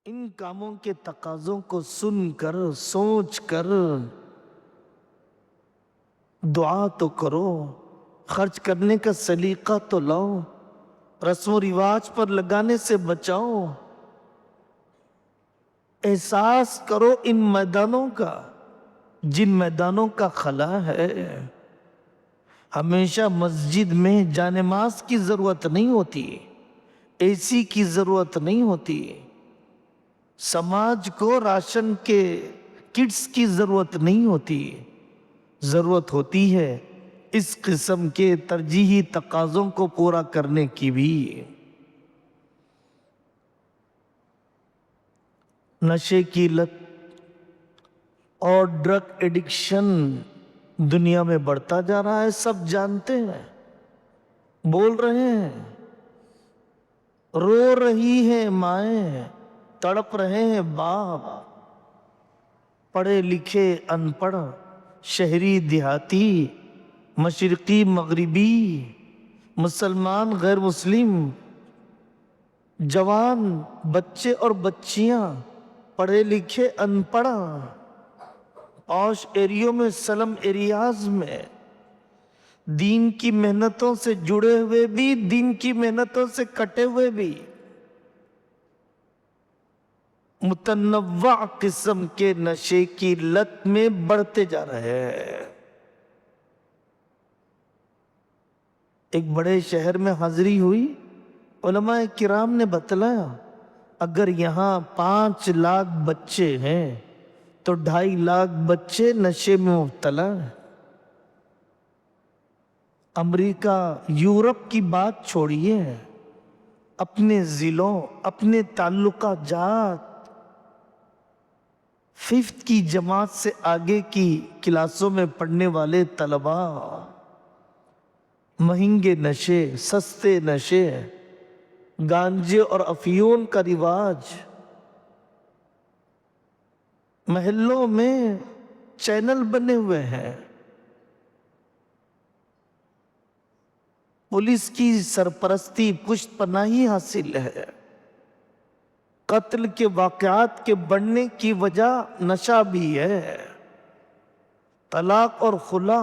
ان کاموں کے تقاضوں کو سن کر سوچ کر دعا تو کرو، خرچ کرنے کا سلیقہ تو لاؤ، رسم و رواج پر لگانے سے بچاؤ۔ احساس کرو ان میدانوں کا جن میدانوں کا خلا ہے۔ ہمیشہ مسجد میں جانماز کی ضرورت نہیں ہوتی، اے سی کی ضرورت نہیں ہوتی، سماج کو راشن کے کٹس کی ضرورت نہیں ہوتی، ضرورت ہوتی ہے اس قسم کے ترجیحی تقاضوں کو پورا کرنے کی بھی۔ نشے کی لت اور ڈرگ ایڈکشن دنیا میں بڑھتا جا رہا ہے، سب جانتے ہیں، بول رہے ہیں، رو رہی ہیں مائیں، تڑپ رہے ہیں باپ، پڑھے لکھے ان پڑھ، شہری دیہاتی، مشرقی مغربی، مسلمان غیر مسلم، جوان بچے اور بچیاں، پڑھے لکھے ان پڑھ، پوش ایریوں میں سلم ایریاز میں، دین کی محنتوں سے جڑے ہوئے بھی، دین کی محنتوں سے کٹے ہوئے بھی، متنوع قسم کے نشے کی لت میں بڑھتے جا رہے ہیں۔ ایک بڑے شہر میں حاضری ہوئی، علماء کرام نے بتلایا اگر یہاں 5 لاکھ بچے ہیں تو 2.5 لاکھ بچے نشے میں مبتلا ہیں۔ امریکہ یورپ کی بات چھوڑیے، اپنے ضلعوں، اپنے تعلقہ جات، 5th کی جماعت سے آگے کی کلاسوں میں پڑھنے والے طلباء مہنگے نشے، سستے نشے، گانجے اور افیون کا رواج، محلوں میں چینل بنے ہوئے ہیں، پولیس کی سرپرستی پشت پناہی حاصل ہے، قتل کے واقعات کے بڑھنے کی وجہ نشہ بھی ہے، طلاق اور خلا،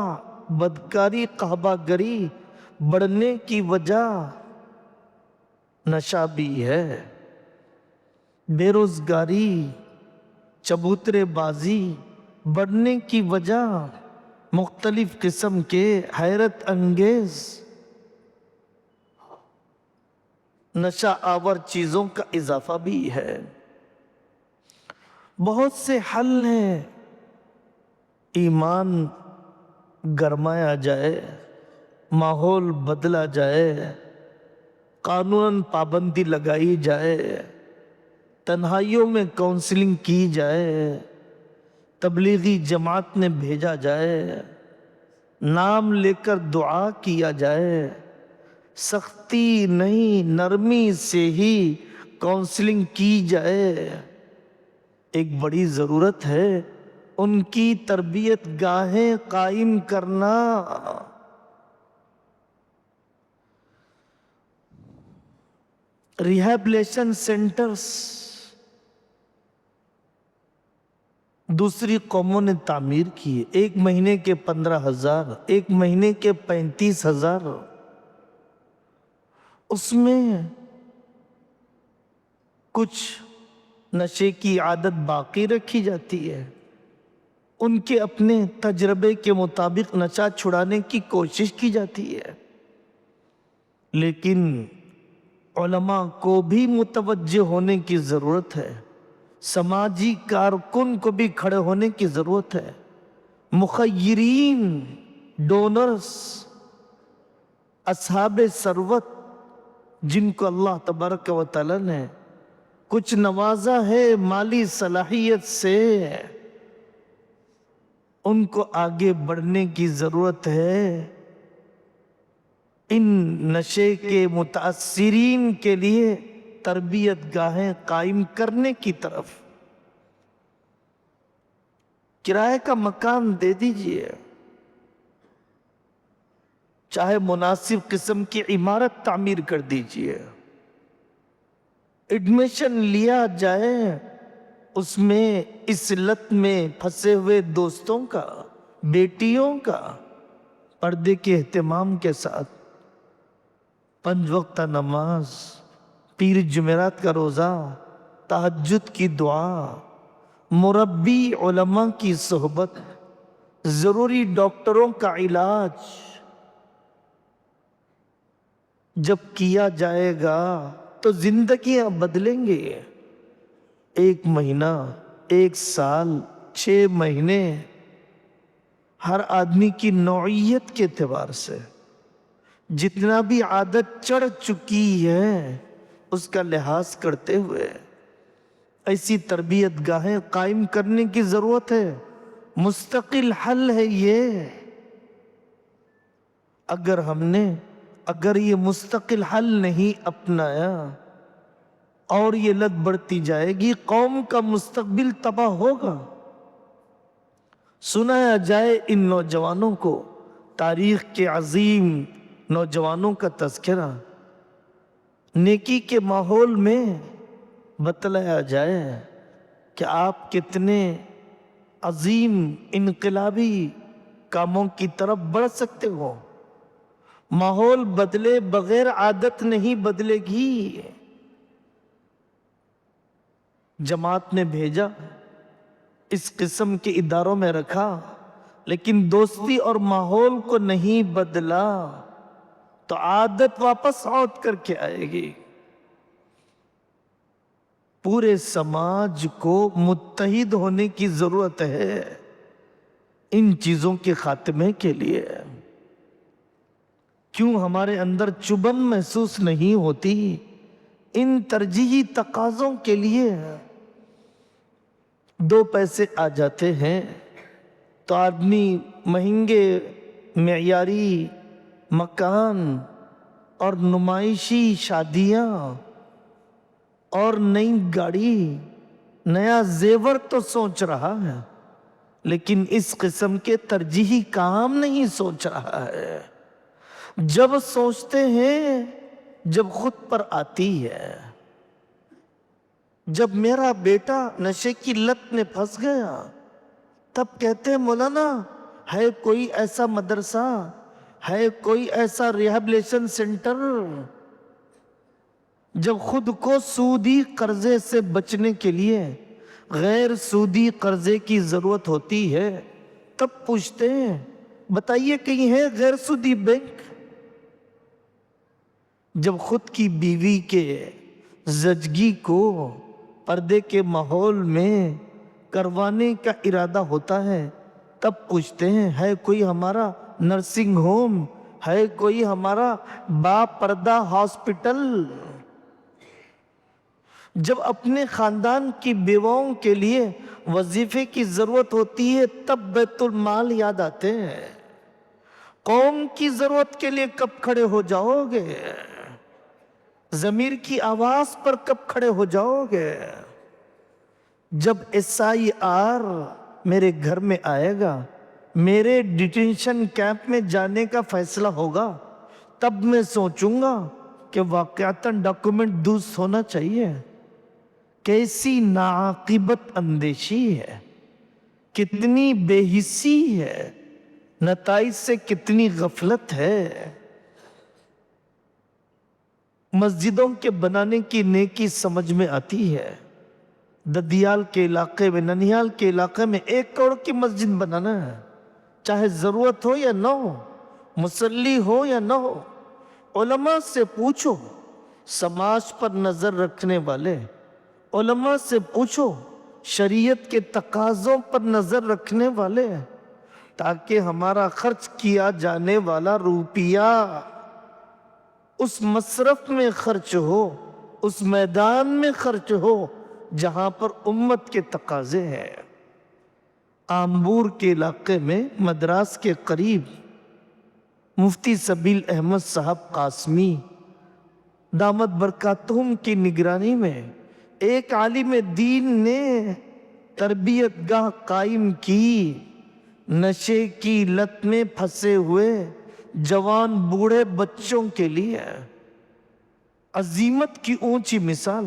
بدکاری، قحبہ گری بڑھنے کی وجہ نشہ بھی ہے، بے روزگاری، چبوترے بازی بڑھنے کی وجہ مختلف قسم کے حیرت انگیز نشہ آور چیزوں کا اضافہ بھی ہے۔ بہت سے حل ہیں، ایمان گرمایا جائے، ماحول بدلا جائے، قانون پابندی لگائی جائے، تنہائیوں میں کونسلنگ کی جائے، تبلیغی جماعت میں بھیجا جائے، نام لے کر دعا کیا جائے، سختی نہیں نرمی سے ہی کونسلنگ کی جائے۔ ایک بڑی ضرورت ہے ان کی تربیت گاہیں قائم کرنا، ریہیبلیشن سینٹرز دوسری قوموں نے تعمیر کیے، 1 مہینے کے 15,000، 1 مہینے کے 35,000، اس میں کچھ نشے کی عادت باقی رکھی جاتی ہے، ان کے اپنے تجربے کے مطابق نشہ چھڑانے کی کوشش کی جاتی ہے، لیکن علماء کو بھی متوجہ ہونے کی ضرورت ہے، سماجی کارکن کو بھی کھڑے ہونے کی ضرورت ہے، مخیرین، ڈونرز، اصحاب ثروت جن کو اللہ تبارک و تعالی نے کچھ نوازا ہے مالی صلاحیت سے، ان کو آگے بڑھنے کی ضرورت ہے، ان نشے کے متاثرین کے لیے تربیت گاہیں قائم کرنے کی طرف۔ کرائے کا مکان دے دیجئے، چاہے مناسب قسم کی عمارت تعمیر کر دیجئے، ایڈمیشن لیا جائے اس میں اس لت میں پھنسے ہوئے دوستوں کا، بیٹیوں کا، پردے کے اہتمام کے ساتھ 5 وقتہ نماز، پیر جمعرات کا روزہ، تہجد کی دعا، مربی علماء کی صحبت، ضروری ڈاکٹروں کا علاج جب کیا جائے گا تو زندگیاں بدلیں گے۔ 1 مہینہ، 1 سال، 6 مہینے، ہر آدمی کی نوعیت کے اعتبار سے جتنا بھی عادت چڑھ چکی ہے اس کا لحاظ کرتے ہوئے ایسی تربیت گاہیں قائم کرنے کی ضرورت ہے۔ مستقل حل ہے یہ۔ اگر یہ مستقل حل نہیں اپنایا اور یہ لت بڑھتی جائے گی، قوم کا مستقبل تباہ ہوگا۔ سنایا جائے ان نوجوانوں کو تاریخ کے عظیم نوجوانوں کا تذکرہ، نیکی کے ماحول میں بتلایا جائے کہ آپ کتنے عظیم انقلابی کاموں کی طرف بڑھ سکتے ہو۔ ماحول بدلے بغیر عادت نہیں بدلے گی۔ جماعت نے بھیجا، اس قسم کے اداروں میں رکھا، لیکن دوستی اور ماحول کو نہیں بدلا تو عادت واپس لوٹ کر کے آئے گی۔ پورے سماج کو متحد ہونے کی ضرورت ہے ان چیزوں کے خاتمے کے لیے۔ کیوں ہمارے اندر چبھن محسوس نہیں ہوتی ان ترجیحی تقاضوں کے لیے؟ 2 پیسے آ جاتے ہیں تو آدمی مہنگے معیاری مکان اور نمائشی شادیاں اور نئی گاڑی، نیا زیور تو سوچ رہا ہے، لیکن اس قسم کے ترجیحی کام نہیں سوچ رہا ہے۔ جب سوچتے ہیں جب خود پر آتی ہے، جب میرا بیٹا نشے کی لت میں پھنس گیا تب کہتے ہیں مولانا ہے کوئی ایسا مدرسہ، ہے کوئی ایسا ریہیبلیشن سینٹر۔ جب خود کو سودی قرضے سے بچنے کے لیے غیر سودی قرضے کی ضرورت ہوتی ہے تب پوچھتے ہیں بتائیے کہیں ہے غیر سودی بینک؟ جب خود کی بیوی کے زچگی کو پردے کے ماحول میں کروانے کا ارادہ ہوتا ہے تب پوچھتے ہیں ہے کوئی ہمارا نرسنگ ہوم، ہے کوئی ہمارا با پردہ ہاسپٹل؟ جب اپنے خاندان کی بیواؤں کے لیے وظیفے کی ضرورت ہوتی ہے تب بیت المال یاد آتے ہیں۔ قوم کی ضرورت کے لیے کب کھڑے ہو جاؤ گے؟ ضمیر کی آواز پر کب کھڑے ہو جاؤ گے؟ جب SIR میرے گھر میں آئے گا، میرے ڈیٹینشن کیمپ میں جانے کا فیصلہ ہوگا، تب میں سوچوں گا کہ واقعتاً ڈاکومنٹ درست ہونا چاہیے۔ کیسی ناعاقبت اندیشی ہے، کتنی بے حسی ہے، نتائج سے کتنی غفلت ہے۔ مسجدوں کے بنانے کی نیکی سمجھ میں آتی ہے۔ ددیال کے علاقے میں، ننیال کے علاقے میں 1 کروڑ کی مسجد بنانا ہے، چاہے ضرورت ہو یا نہ ہو، مصلی ہو یا نہ ہو۔ علماء سے پوچھو، سماج پر نظر رکھنے والے علماء سے پوچھو، شریعت کے تقاضوں پر نظر رکھنے والے، تاکہ ہمارا خرچ کیا جانے والا روپیہ اس مصرف میں خرچ ہو، اس میدان میں خرچ ہو جہاں پر امت کے تقاضے ہیں۔ آمبور کے علاقے میں مدراس کے قریب مفتی سبیل احمد صاحب قاسمی دامت برکاتہم کی نگرانی میں ایک عالم دین نے تربیت گاہ قائم کی، نشے کی لت میں پھنسے ہوئے جوان بوڑھے بچوں کے لیے عظیمت کی اونچی مثال۔